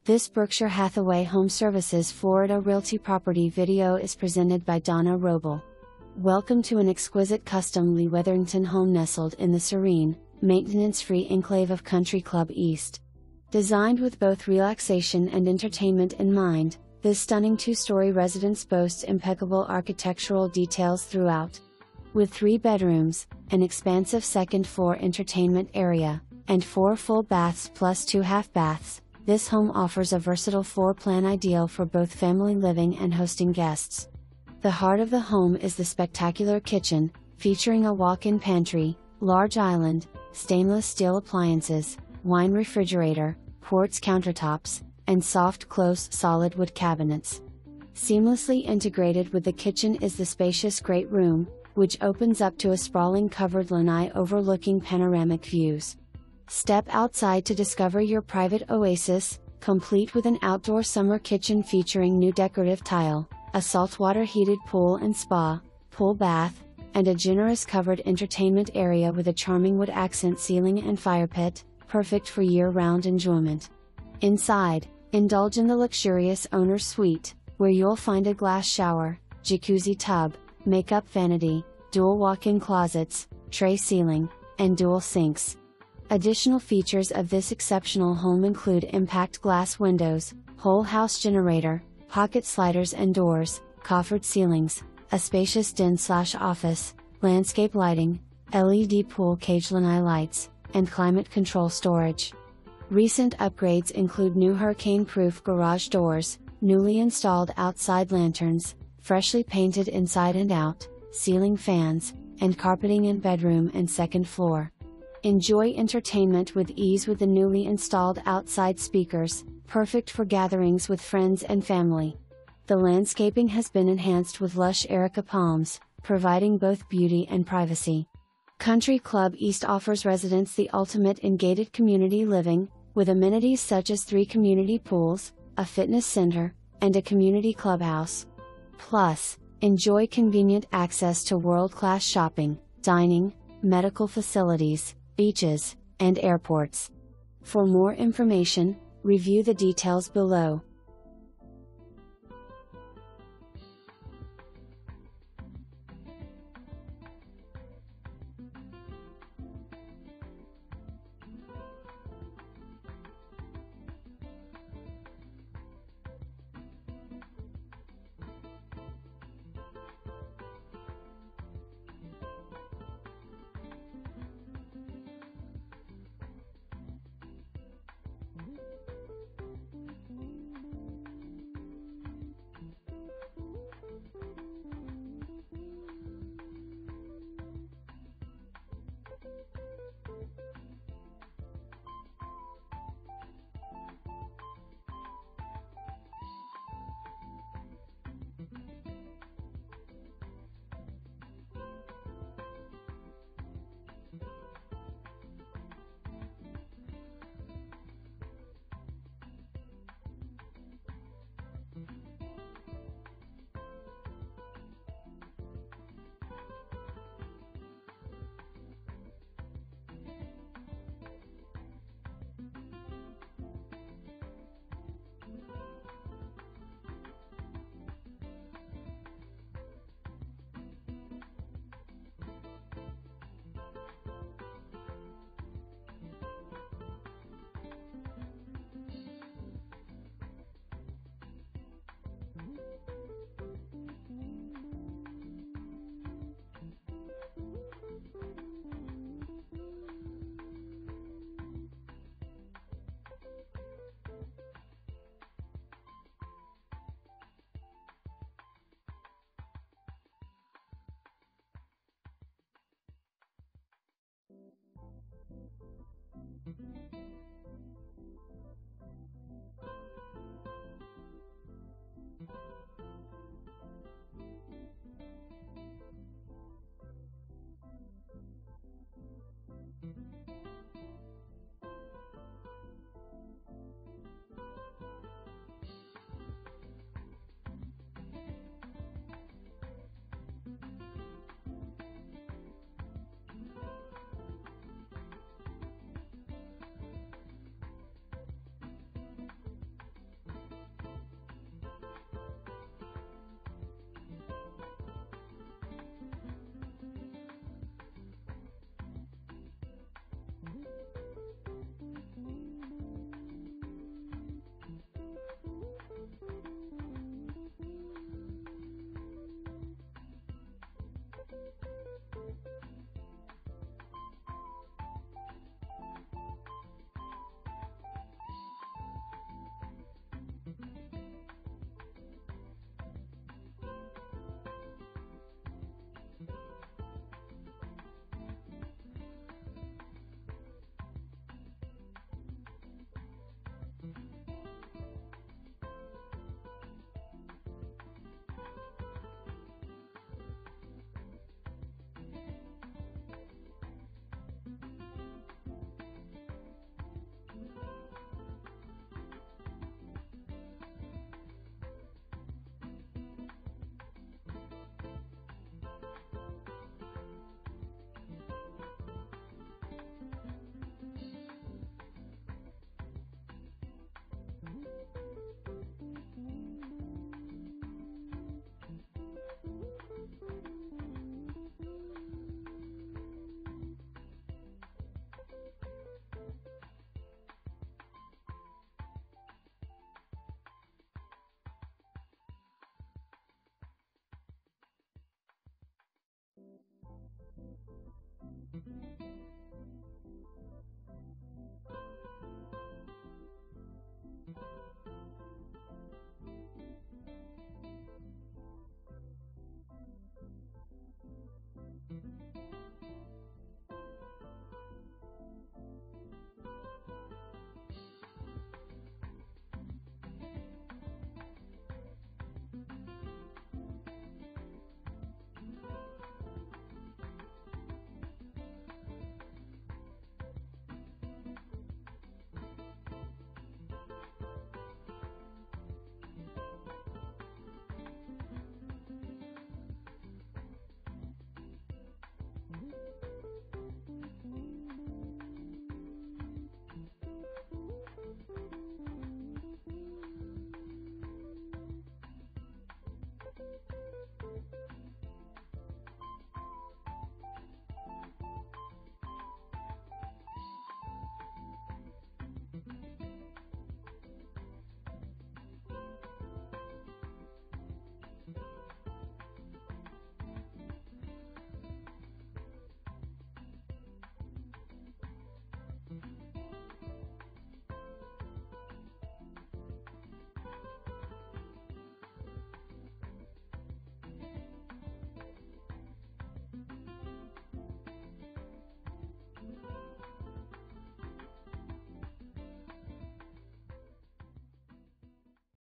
This Berkshire Hathaway HomeServices Florida Realty property video is presented by Donna Roble. Welcome to an exquisite custom Lee Wetherington home nestled in the serene, maintenance-free enclave of Country Club East. Designed with both relaxation and entertainment in mind, this stunning two-story residence boasts impeccable architectural details throughout. With 3 bedrooms, an expansive second-floor entertainment area, and 4 full baths plus 2 half baths, this home offers a versatile floor plan ideal for both family living and hosting guests. The heart of the home is the spectacular kitchen, featuring a walk-in pantry, large island, stainless steel appliances, wine refrigerator, quartz countertops, and soft close solid wood cabinets. Seamlessly integrated with the kitchen is the spacious great room, which opens up to a sprawling covered lanai overlooking panoramic views. Step outside to discover your private oasis, complete with an outdoor summer kitchen featuring new decorative tile, a saltwater heated pool and spa, pool bath, and a generous covered entertainment area with a charming wood accent ceiling and firepit, perfect for year-round enjoyment. Inside, indulge in the luxurious owner's suite, where you'll find a glass shower, jacuzzi tub, makeup vanity, dual walk-in closets, tray ceiling, and dual sinks. Additional features of this exceptional home include impact glass windows, whole house generator, pocket sliders and doors, coffered ceilings, a spacious den/office, landscape lighting, LED pool cage lanai lights, and climate control storage. Recent upgrades include new hurricane-proof garage doors, newly installed outside lanterns, freshly painted inside and out, ceiling fans, and carpeting in bedroom and second floor. Enjoy entertainment with ease with the newly installed outside speakers, perfect for gatherings with friends and family. The landscaping has been enhanced with lush Areca palms, providing both beauty and privacy. Country Club East offers residents the ultimate in gated community living, with amenities such as 3 community pools, a fitness center, and a community clubhouse. Plus, enjoy convenient access to world-class shopping, dining, medical facilities, beaches, and airports. For more information, review the details below.